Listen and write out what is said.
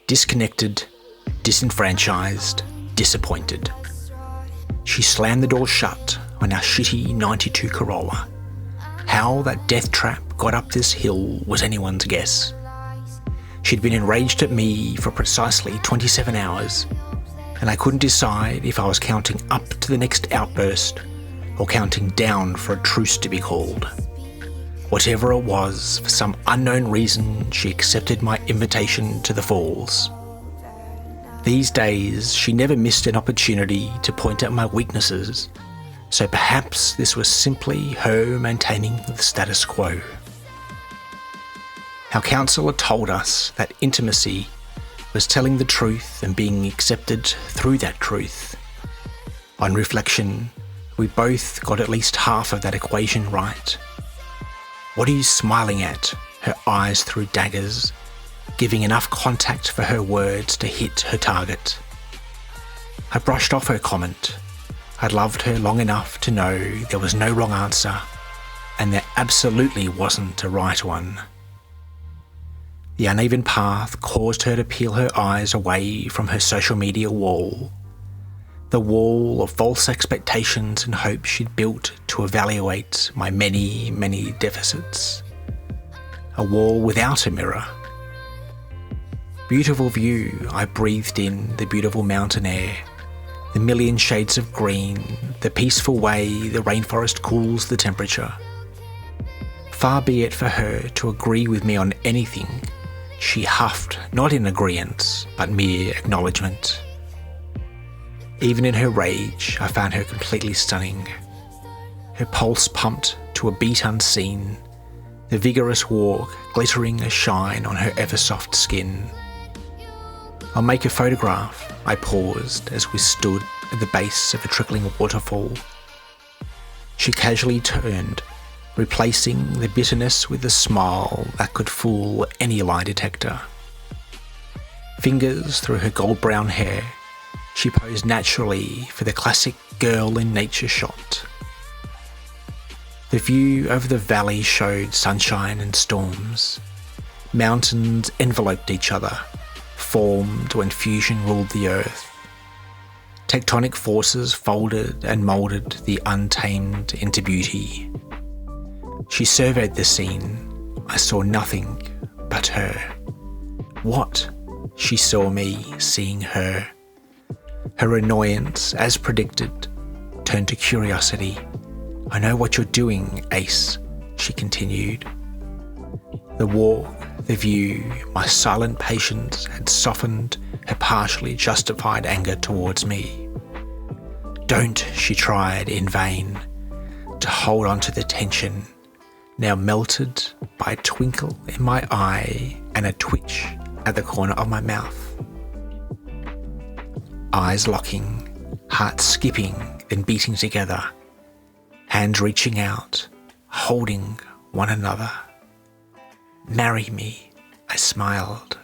Disconnected, disenfranchised, disappointed. She slammed the door shut on our shitty 92 Corolla. How that death trap got up this hill was anyone's guess. She'd been enraged at me for precisely 27 hours, and I couldn't decide if I was counting up to the next outburst or counting down for a truce to be called. Whatever it was, for some unknown reason, she accepted my invitation to the falls. These days, she never missed an opportunity to point out my weaknesses, so perhaps this was simply her maintaining the status quo. Our counsellor told us that intimacy was telling the truth and being accepted through that truth. On reflection, we both got at least half of that equation right. What are you smiling at? Her eyes threw daggers, giving enough contact for her words to hit her target. I brushed off her comment. I'd loved her long enough to know there was no wrong answer, and there absolutely wasn't a right one. The uneven path caused her to peel her eyes away from her social media wall, the wall of false expectations and hopes she'd built to evaluate my many, many deficits. A wall without a mirror. Beautiful view, I breathed in the beautiful mountain air, the million shades of green, the peaceful way the rainforest cools the temperature. Far be it for her to agree with me on anything. She huffed, not in agreeance, but mere acknowledgement. Even in her rage, I found her completely stunning. Her pulse pumped to a beat unseen, the vigorous walk glittering a shine on her ever-soft skin. I'll make a photograph, I paused as we stood at the base of a trickling waterfall. She casually turned, replacing the bitterness with a smile that could fool any lie detector. Fingers through her gold-brown hair, she posed naturally for the classic girl in nature shot. The view over the valley showed sunshine and storms. Mountains enveloped each other, formed when fusion ruled the earth. Tectonic forces folded and moulded the untamed into beauty. She surveyed the scene. I saw nothing but her. What? She saw me seeing her. Her annoyance, as predicted, turned to curiosity. "I know what you're doing, Ace," she continued. The walk, the view, my silent patience had softened her partially justified anger towards me. "Don't," she tried in vain, to hold on to the tension, now melted by a twinkle in my eye and a twitch at the corner of my mouth. Eyes locking, hearts skipping, then beating together, hands reaching out, holding one another. "Marry me," I smiled.